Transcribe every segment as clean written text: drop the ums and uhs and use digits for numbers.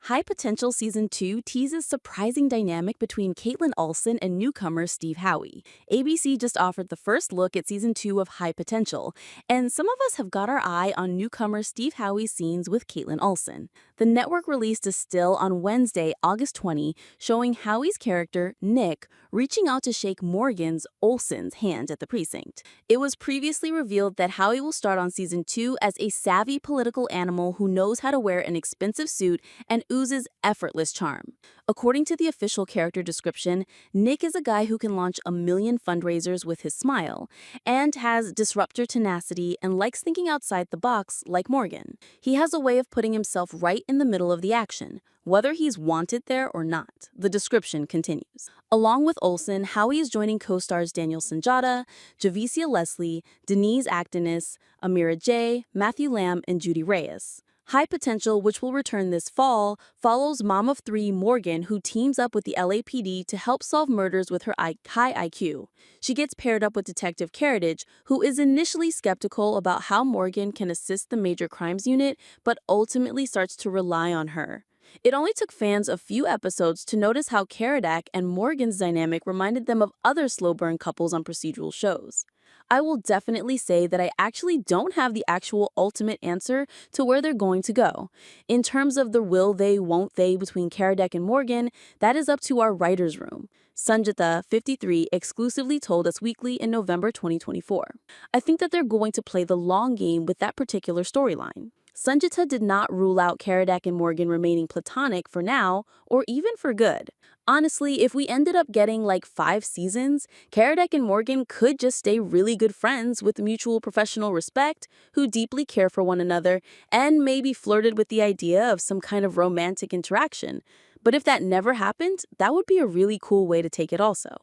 High Potential Season 2 teases surprising dynamic between Kaitlin Olson and newcomer Steve Howey. ABC just offered the first look at Season 2 of High Potential, and some of us have got our eye on newcomer Steve Howey's scenes with Kaitlin Olson. The network released a still on Wednesday, August 20, showing Howey's character, Nick, reaching out to shake Morgan's, Olson's, hand at the precinct. It was previously revealed that Howey will start on Season 2 as a savvy political animal who knows how to wear an expensive suit and oozes effortless charm. According to the official character description, Nick is a guy who can launch 1,000,000 fundraisers with his smile, and has disruptor tenacity and likes thinking outside the box like Morgan. He has a way of putting himself right in the middle of the action, whether he's wanted there or not. The description continues. Along with Olson, Howey is joining co-stars Daniel Sunjata, Javicia Leslie, Deniz Akdeniz, Amirah J, Matthew Lamb, and Judy Reyes. High Potential, which will return this fall, follows mom of three Morgan, who teams up with the LAPD to help solve murders with her high IQ. She gets paired up with Detective Karadec, who is initially skeptical about how Morgan can assist the Major Crimes Unit, but ultimately starts to rely on her. It only took fans a few episodes to notice how Karadec and Morgan's dynamic reminded them of other slow-burn couples on procedural shows. I will definitely say that I actually don't have the actual ultimate answer to where they're going to go. In terms of the will they, won't they between Karadec and Morgan, that is up to our writer's room. Sunjata, 53, exclusively told Us Weekly in November 2024. I think that they're going to play the long game with that particular storyline. Sunjata did not rule out Karadec and Morgan remaining platonic for now, or even for good. Honestly, if we ended up getting like 5 seasons, Karadec and Morgan could just stay really good friends with mutual professional respect, who deeply care for one another, and maybe flirted with the idea of some kind of romantic interaction. But if that never happened, that would be a really cool way to take it also.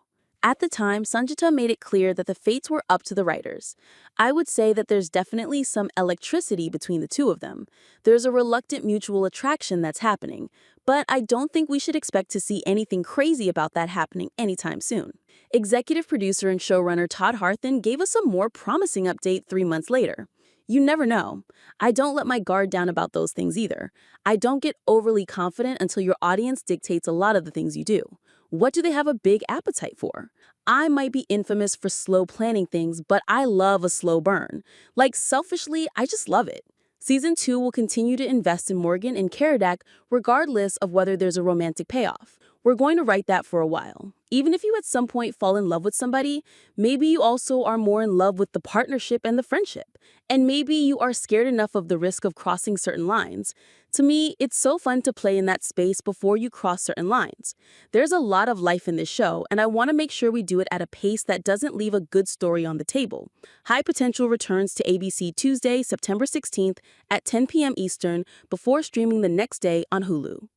At the time, Sunjata made it clear that the fates were up to the writers. I would say that there's definitely some electricity between the two of them. There's a reluctant mutual attraction that's happening, but I don't think we should expect to see anything crazy about that happening anytime soon. Executive producer and showrunner Todd Harthan gave us a more promising update 3 months later. You never know. I don't let my guard down about those things either. I don't get overly confident until your audience dictates a lot of the things you do. What do they have a big appetite for? I might be infamous for slow planning things, but I love a slow burn. Like, selfishly, I just love it. Season 2 will continue to invest in Morgan and Karadec regardless of whether there's a romantic payoff. We're going to write that for a while. Even if you at some point fall in love with somebody, maybe you also are more in love with the partnership and the friendship. And maybe you are scared enough of the risk of crossing certain lines. To me, it's so fun to play in that space before you cross certain lines. There's a lot of life in this show, and I want to make sure we do it at a pace that doesn't leave a good story on the table. High Potential returns to ABC Tuesday, September 16th at 10 p.m. Eastern, before streaming the next day on Hulu.